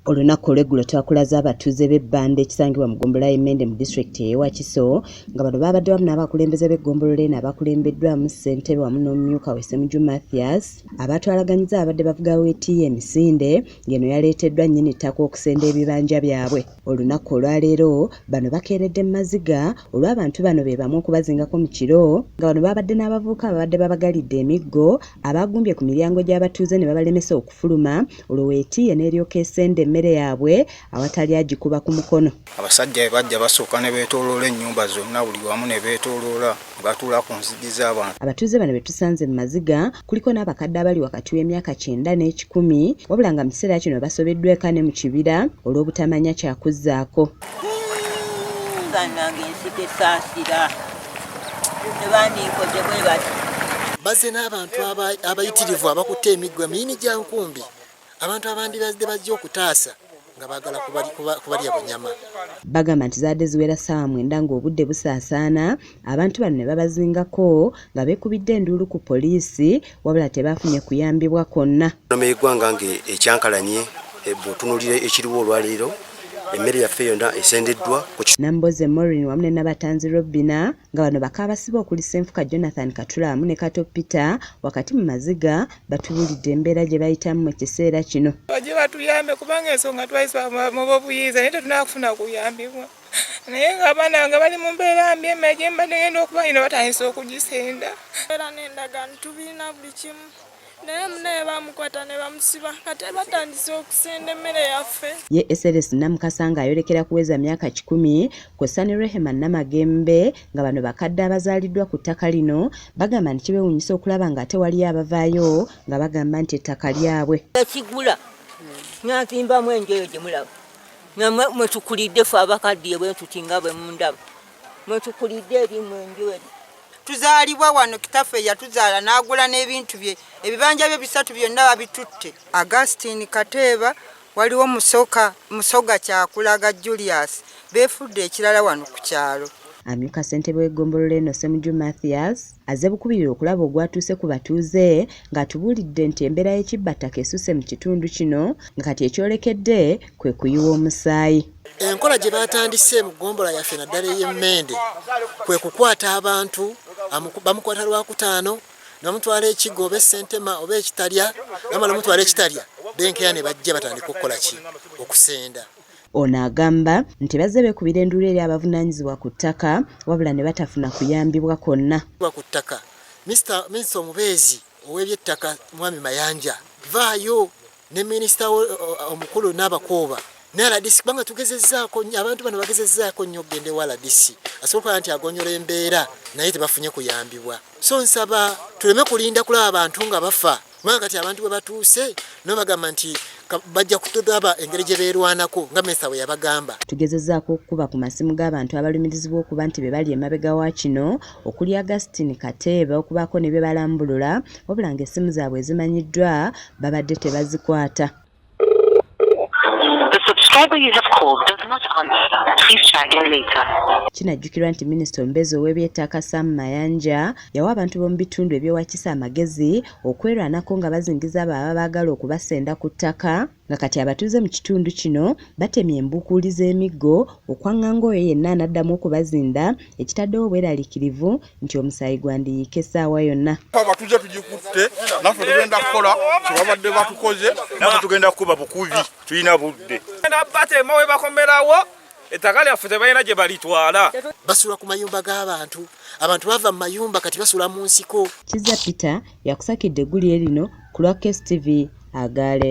Olunaku olw'eggulo twakulaza abatuuze b'ebbanda ekisangibwa mu ggombolola y'Emmende mu disitulikiti ey'e Wakiso nga bano baabadde wamu n'abakulembeze b'eggombolola eno abakulembeddwamu ssentebe wamu n'omumyuka we Ssemujju Mathias abatwalaganyiza abadde bavuga weetiiya emisinde ng'eno yaleeteddwa nnyini ttaka okusenda ebibanja byabwe. Olunaku olwaleero bano bakeeredde mu maziga olw'abantu bano be bamu okubazingako mu kiro nga bano baabadde n'abavubuka ababadde babagalidde emiggo abagumbye ku miryango gy'abatuuze ne babalemesa okufuluma olwo weetiiya n'eryoka esenda emmere yaabwe awatali agikuba ku mukono. Abasajja bajja basooka ne beetooloola ennyumba zonna buli wamu ne beetooloola batuula ku nzigi z'abantu. Abatuuze bano be tusanze mu maziga kuliko n'abakadde abali wakati w'emyaka 9 n'ekikumi wabula nga mu kiseera kino basobeddwa eka ne mu kibira olw'obutamanya kyakuzzaako. Bazze n'abantu abayitirivu abakutte emiggo emini gya nkumbi. Abantu abandi bazde bajja okutaasa nga baagala kubalya bunyama. Bagamba nti zaadde ziwera ssaawa 9 ng'obudde busaasaana abantu bano ne babazingako nga beekubidde enduulu ku poliisi wabula tebafunye kuyambibwa kwonna. Eggwanga ng'ekyankalanye bw'otunuulira ekiriwo olwaleero emmere yaffe yonna esendeddwa. Namboze Maureen wamu ne Nabatanzi Robina nga bano bakaabasiba okuli Ssenfuka Jonathan Katula wamu ne Kato Peter wakati mu maziga batubuulidde embeera gye bayitamu mu kiseera kino. Bajje batuyambe kubanga ensonga twayisa mu buyiza naye tetunaa kufuna kuyambibwa. Naye ng'abaana nga bali mu mbeera mbi emmere gye mbadde ngenda okuba ino batandise okugisenda. Era n'endagaano tubiina buli kimu. Naye munaye bamukwata ne bamusiba kati batandise okusenda emmere yaffe. Ye SLS Namukasa ng'ayolekera kuweza myaka 10 kw'ossa ne Rehema Namagembe nga bano bakadde abazaaliddwa ku ttaka lino bagamba nti kibewuunyisa okulaba ng'ate waliyo abavaayo nga bagamba nti ettaka lyabwe. Ekigula n'azimbamu enju eyo gye mulaba mwe tukulidde ffe abakaddiye bwe tutinga bwe mundaba mwe tukulidde eri mu enju eri. Tuzaalibwa wano kitaffe yatuzaala n'agula n'ebintu bye ebibanja bye 3 byonna babitutte. Augustine Kateeba waliwo Musoga Kyakulaga Julius beefudde ekirala wano ku kyalo. Amyuka ssentebe w'eggombolola eno Ssemujju Mathias azze bukubirira okulaba ogwatuuse ku batuuze ng'atubuulidde nti embeera y'ekibbattaka esusse mu kitundu kino nga kati ekyolekedde kwe kuyiwa omusaayi. Enkola gye batandise mu ggombolola yaffe naddala ey'Emmende kwe kukwata abantu bamukwata Lwakutaano n'amutwala ekiggo oba essentema oba ekitalya namala omutwala ekitalya benkeya ne bajja batandika okukola ki okusenda. Ono agamba nti bazze beekubira enduulu eri abavunaanyizibwa ku ttaka wabula ne batafuna kuyambibwa kwonna. Ku ttaka Minisita omubeezi ow'ebyettaka Mwami Mayanja vaayo ne minisita omukulu n'abakooba ne RDC kubanga tugezezzaako abantu bano bagezezzaako nnyo okugenda ewa RDC asobola nti agonyola embeera naye tebafunye kuyambibwa. So nsaba tuleme kulinda kulaba abantu nga bafa kubanga kati abantu bwe batuuse no bagamba nti bajja kutudaba engeri gye beerwanako nga Minisita bwe yabagamba. Tugezezzaako okukuba ku masimu g'abantu abalumirizibwa okuba nti be bali emabega wa kino okuli Augustine Kateeba okubaako ne bye balambulula wabula ng'essimu zaabwe ezimanyiddwa babadde tebazikwata. Kinajjukirwa nti Minisita omubeezi ow'ebyettaka Sam Mayanja yawa abantu b'omu bitundu eby'Owakiso amagezi okwerwanako nga bazingiza abo ababa baagala okubasenda ku ttaka nga kati abatuuze mu kitundu kino batemye embukuuli z'emiggo okwaŋŋanga oyo yenna anaddamu okubazinda ekitaddewo obweraliikirivu nti omusaayi gwandiyiika essaawa yonna. Abatuuze tugikutte naffe tugenda kukola kyebabadde batukoze naffe tugenda kukuba bukubi tulina budde. Batema we bakomerawo ettaka lyaffe tebalina gye balitwala. Basula ku mayumba g'abantu abantu bava mu mayumba kati basula mu nsiko. Kizza Peter yakusakidde eggulire lino ku lwa KSTV Agaale.